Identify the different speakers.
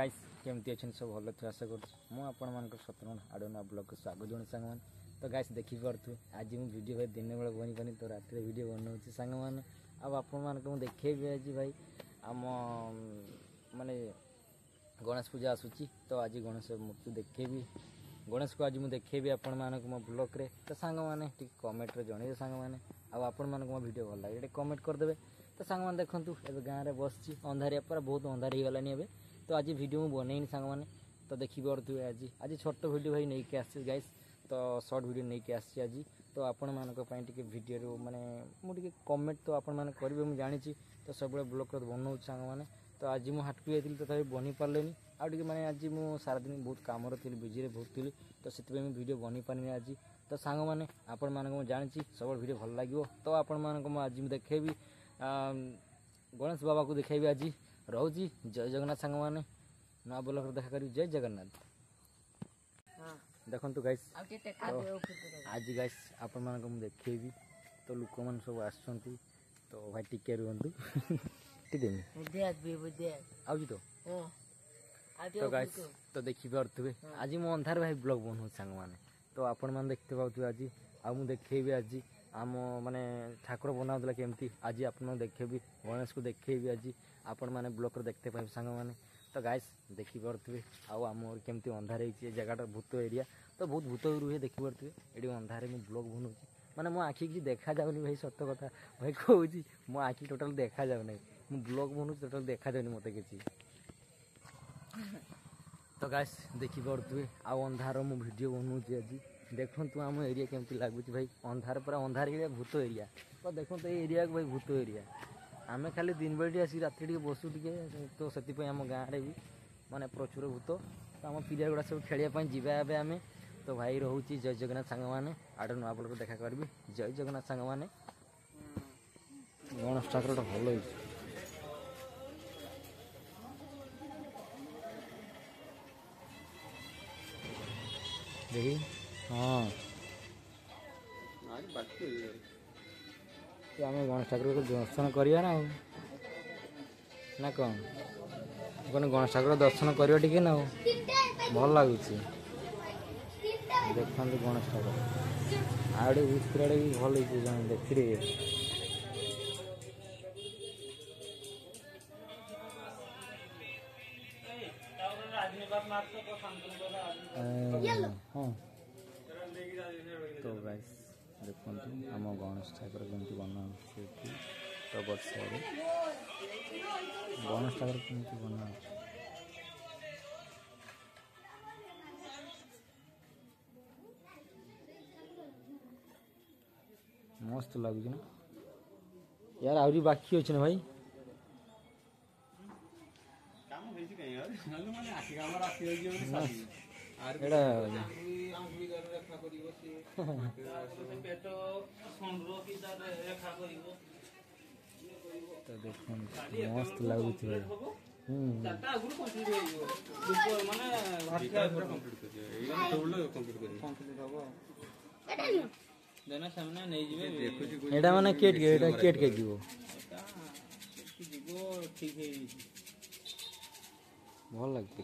Speaker 1: Guys केमती अच्छे सब भल थे आशा कर सतन आड़ना ब्लॉग को स्वागत जन सांग तो गाइस देखी पारे आज मुझे वीडियो भाई दिन बेला बनी पानी तो रात वीडियो बनाऊँ सांग मैंने आपको देखेबी आज भाई आम माने गणेश पूजा आसूची तो आज गणेश मूर्ति देखेबी गणेश को आज मुझे देखेबी आपण मानक मो ब्लॉग रे तो सांग मैंने कमेंट रे जणेबे सांग मैंने आपण मानक मो वीडियो भल लगे कमेंट करदे तो सांग मैंने देखूँ ए गाँव में बस अंधारिया पूरा बहुत अंधार हो गलानी ए तो आज वीडियो मुझे बनईनी सांग मैंने तो देखी पारे आज आज छोट वीडियो भाई नहीं के आसी गाइस तो शॉर्ट वीडियो नहीं के आसी आज तो आपण मानक वीडियो माने मुझे कमेंट तो आपण मैंने करेंगे मुझे जानी तो सब ब्लॉग बनाऊँ सांग मैंने तो आज मुझे हाट को जाती तो बनी पारे आगे मैंने आज मुझे सारा दिन बहुत कम थी बिजी बहुत थी तो से वीडियो बनी पारे आज तो सांग मैंने आपण मानक जानी सब वीडियो भल लगे तो आपण मानक आज देखेबी गणेश बाबा को देखेबी आज रोजी जय जगन्नाथ सांग मैंने ना ब्लॉग देखा करी जय जगन्नाथ देखो गाइस आज गाइस आपण मानक मुझे देखेबी तो लोक मैंने सब आसुँच तो भाई टिके रुहतु तो गाइस तो देखी पारे आज मो अंधार भाई ब्लॉग बनाऊँ सांग मैंने तो आपण मैंने देखते पाते आज आउ देखेबी आज आम माने ठाकुर बनाऊला केमती आज आप देखेबी गणेश को देखेबी आज आपण मैंने ब्लॉग देखते पाए सांग मैंने तो गाइस देखी पारे आम केमती अंधार हो जगह भूत एरिया तो बहुत भूत रुहे देखी पारे ये अंधारे मुझे ब्लॉग बनाऊँ माने मो आखि कि देखा जाऊनी भाई सत कथा भाई कहूँ मो आखि टोटाल देखा जाऊना मु ब्लॉग बनाऊँ टोटाल देखा जाऊनी मत कि तो गाइस देखी पारे आउ अंधार मु वीडियो बनाऊँ आज देखो तू आम एरिया केमती लगुच भाई अंधार पूरा अंधार एरिया भूत एरिया तो देखो तो एरिया भाई भूत एरिया आम खाली दिन बेले आसी राति बसु टे तो से आम गाँव में भी माने प्रचुर भूत तो आम पिला गुड़ा सब खेलिया जावा आम तो भाई रोचे जय जगन्नाथ सांग मैंने आड़े नुआ ब्लॉग देखा करी जय जगन्नाथ सांग मैंने गणेश ठाकुर भल देखी हाँ आम गणेश ठाकुर को दर्शन करिया ना कौन कौन गणेश ठाकुर दर्शन करिया टिके ना भल लगुच देखते गणेश ठाकुर आड़े पूरा भी भल देखिए हाँ तो गाइस देखो आम गणेश ठाकुर केमती बना तो वर्षा गणेश ठाकुर केमती बना मस्त लगुच ना यार आहरी बाकी अच्छे ना भाई तो देखो मस्त लगुच एटा माने केट के जीवो भल लगे।